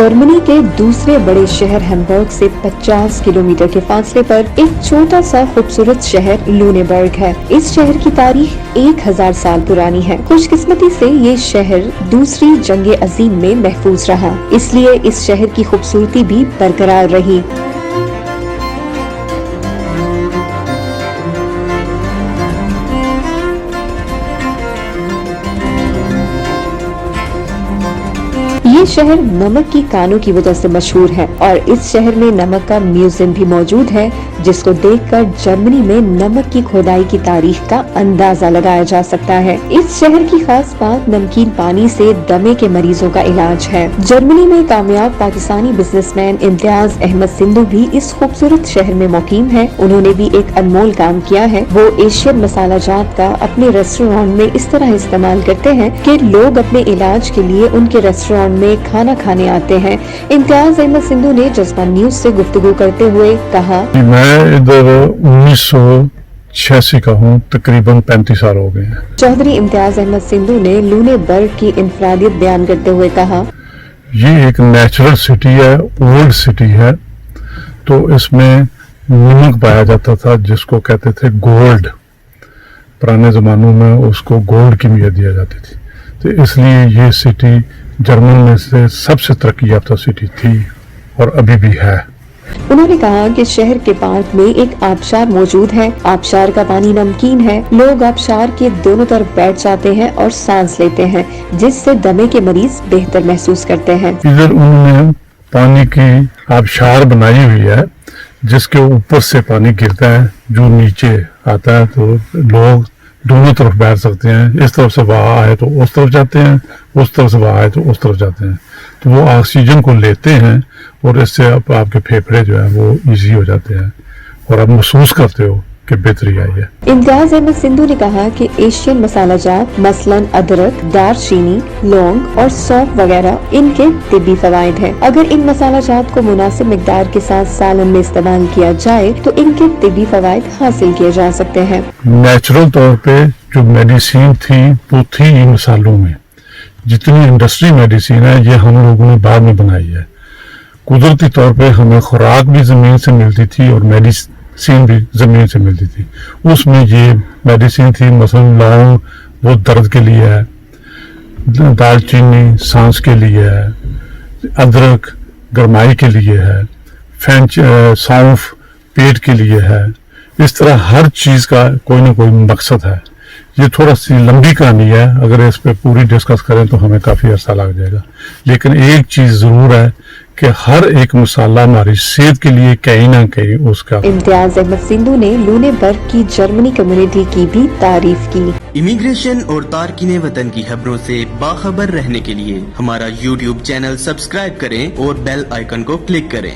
Germany के दूसरे बड़े शहर हैम्बर्ग से 50 किलोमीटर के फासले पर एक छोटा सा खूबसूरत शहर लूनेबर्ग है। इस शहर की तारीख 1000 साल पुरानी है। खुशकिस्मती से ये शहर दूसरी जंग अजीम में महफूज रहा, इसलिए इस शहर की खूबसूरती भी बरकरार रही। ये शहर नमक की कानों की वजह से मशहूर है और इस शहर में नमक का म्यूजियम भी मौजूद है, जिसको देखकर जर्मनी में नमक की खोदाई की तारीख का अंदाजा लगाया जा सकता है। इस शहर की खास बात नमकीन पानी से दमे के मरीजों का इलाज है। जर्मनी में कामयाब पाकिस्तानी बिजनेसमैन इम्तियाज अहमद सिंधु भी इस खूबसूरत शहर में मुकीम है। उन्होंने भी एक अनमोल काम किया है। वो एशियन मसाला जात का अपने रेस्टोरेंट में इस तरह इस्तेमाल करते हैं कि लोग अपने इलाज के लिए उनके रेस्टोरेंट में खाना खाने आते हैं। इम्तियाज अहमद सिंधु ने जज्बा न्यूज से गुफ्तगू करते हुए कहा, मैं इधर 1986 का हूँ, तकरीबन 35 साल हो गए हैं। चौधरी इम्तियाज अहमद सिंधु ने लूनेबर्ग की इंफरादियत बयान करते हुए कहा, ये एक नेचुरल सिटी है, ओल्ड सिटी है, तो इसमें नमक पाया जाता था जिसको कहते थे गोल्ड। पुराने जमानों में उसको गोल्ड की अहमियत दिया जाती थी, तो इसलिए ये सिटी जर्मन में से सबसे तरक्की याफ्ता सिटी थी और अभी भी है। उन्होंने कहा कि शहर के पार्क में एक आबशार मौजूद है। आबशार का पानी नमकीन है। लोग आबशार के दोनों तरफ बैठ जाते हैं और सांस लेते हैं, जिससे दमे के मरीज बेहतर महसूस करते हैं। इधर उन्होंने पानी की आबशार बनाई हुई है, जिसके ऊपर से पानी गिरता है जो नीचे आता है, तो लोग दोनों तरफ बैठ सकते हैं। इस तरफ से वहां आए तो उस तरफ जाते हैं, उस तरफ से वहां आए तो उस तरफ जाते हैं, तो वो ऑक्सीजन को लेते हैं और इससे आपके फेफड़े जो है वो इजी हो जाते हैं और आप महसूस करते हो कि बेहतरी आई है। इम्तियाज अहमद सिंधु ने कहा कि एशियन मसाला जात मसलन अदरक, दारचीनी, लौंग और सौंफ वगैरह इनके तिब्बी फवायद हैं। अगर इन मसाला जात को मुनासिब मिकदार के साथ सालन में इस्तेमाल किया जाए तो इनके तिब्बी फवायद हासिल किए जा सकते हैं। नेचुरल तौर पे जो मेडिसिन थी वो थी इन मसालों में। जितनी इंडस्ट्री मेडिसिन है ये हम लोगों ने बाद में बनाई है। कुदरती तौर पे हमें खुराक भी जमीन से मिलती थी और मेडिसिन भी जमीन से मिलती थी। उसमें ये मेडिसिन थी, मसलन लौंग वो दर्द के लिए है, दालचीनी सांस के लिए है, अदरक गरमाई के लिए है, सौंफ पेट के लिए है। इस तरह हर चीज का कोई ना कोई मकसद है। ये थोड़ा सी लंबी कहानी है, अगर इस पे पूरी डिस्कस करें तो हमें काफी अरसा लग जाएगा, लेकिन एक चीज जरूर है कि हर एक मसाला हमारी सेहत के लिए कहीं ना कहीं उसका। इम्तियाज अहमद सिंधु ने लूनेबर्ग की जर्मनी कम्युनिटी की भी तारीफ की। इमिग्रेशन और तारकीने वतन की खबरों से बाखबर रहने के लिए हमारा YouTube चैनल सब्सक्राइब करें और बेल आइकन को क्लिक करें।